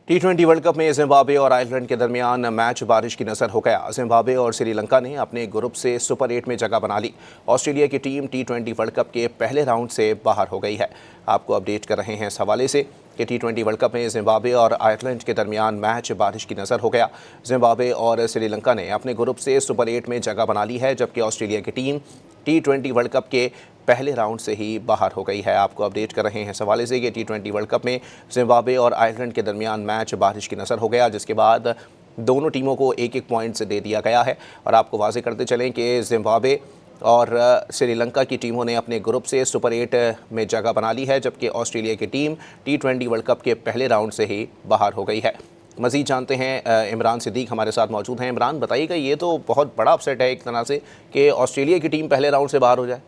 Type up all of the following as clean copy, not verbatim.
टी20 world cup में Zimbabwe और Ireland के दरमियान मैच बारिश की नज़र हो गया। जिम्बाब्वे और श्रीलंका ने अपने ग्रुप से सुपर 8 में जगह बना ली। ऑस्ट्रेलिया की टीम टी20 वर्ल्ड कप के पहले राउंड से बाहर हो गई है। आपको अपडेट कर रहे हैं इस हवाले से कि टी20 वर्ल्ड कप में जिम्बाब्वे और आयरलैंड के दरमियान मैच बारिश की नज़र हो गया। जिम्बाब्वे और श्रीलंका ने अपने ग्रुप से सुपर 8 में जगह बना ली है, जबकि ऑस्ट्रेलिया की टीम टी20 वर्ल्ड कप के पहले राउंड से ही बाहर हो गई है। आपको अपडेट कर रहे हैं इस हवाले से कि टी20 वर्ल्ड कप में जिम्बाब्वे और आयरलैंड के दरमियान मैच बारिश की नज़र हो गया, जिसके बाद दोनों टीमों को एक एक पॉइंट से दे दिया गया है। और आपको वाज़ेह करते चलें कि जिम्बाब्वे और श्रीलंका की टीमों ने अपने ग्रुप से सुपर 8 में जगह बना ली है, जबकि ऑस्ट्रेलिया की टीम टी20 वर्ल्ड कप के पहले राउंड से ही बाहर हो गई है। मज़ीद जानते हैं, इमरान सिद्दीक हमारे साथ मौजूद हैं। इमरान, बताइएगा, ये तो बहुत बड़ा अपसेट है एक तरह से कि ऑस्ट्रेलिया की टीम पहले राउंड से बाहर हो जाए।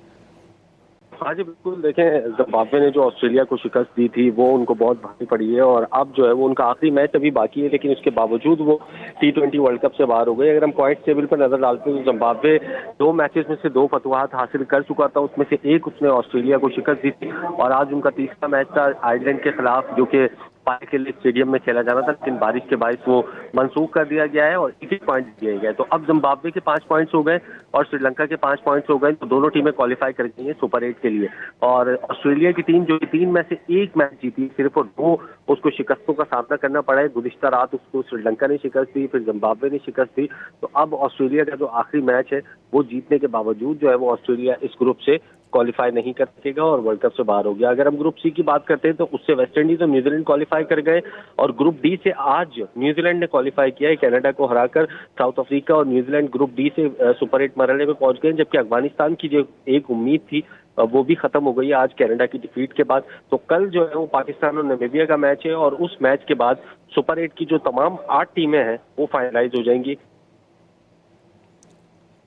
हाँ जी बिल्कुल, देखें, जिम्बाब्वे ने जो ऑस्ट्रेलिया को शिकस्त दी थी वो उनको बहुत भारी पड़ी है और अब जो है वो उनका आखिरी मैच अभी बाकी है, लेकिन उसके बावजूद वो टी20 वर्ल्ड कप से बाहर हो गए। अगर हम पॉइंट टेबल पर नजर डालते हैं तो जिम्बाब्वे 2 मैचेस में से 2 फतवाहत हासिल कर चुका था, उसमें से एक उसने ऑस्ट्रेलिया को शिकस्त दी थी और आज उनका तीसरा मैच था आयरलैंड के खिलाफ, जो कि पाई के लिए स्टेडियम में खेला जाना था, लेकिन बारिश के बायस वो मंसूख कर दिया गया है और 1 पॉइंट दिए गए। तो अब जिम्बाब्वे के 5 पॉइंट्स हो गए और श्रीलंका के 5 पॉइंट्स हो गए, तो दोनों टीमें क्वालिफाई कर गई हैं सुपर 8 के लिए। और ऑस्ट्रेलिया की टीम जो 3 में से 1 मैच जीती सिर्फ, और 2 उसको शिकस्तों का सामना करना पड़ा है। गुज़िश्ता रात उसको श्रीलंका ने शिकस्त दी, फिर जिम्बाब्वे ने शिकस्त दी। तो अब ऑस्ट्रेलिया का जो आखिरी मैच है वो जीतने के बावजूद जो है वो ऑस्ट्रेलिया इस ग्रुप से क्वालिफाई नहीं कर सकेगा और वर्ल्ड कप से बाहर हो गया। अगर हम ग्रुप सी की बात करते हैं तो उससे वेस्ट इंडीज और न्यूजीलैंड क्वालिफाई कर गए और ग्रुप डी से आज न्यूजीलैंड ने क्वालिफाई किया है, कनाडा को हराकर। साउथ अफ्रीका और न्यूजीलैंड ग्रुप डी से सुपर 8 मरहले में पहुंच गए, जबकि अफगानिस्तान की जो एक उम्मीद थी वो भी खत्म हो गई है आज कनाडा की डिफीट के बाद। तो कल जो है वो पाकिस्तान और नामीबिया का मैच है और उस मैच के बाद सुपर 8 की जो तमाम 8 टीमें हैं वो फाइनलाइज हो जाएंगी।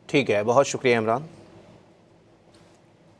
ठीक है, बहुत शुक्रिया इमरान।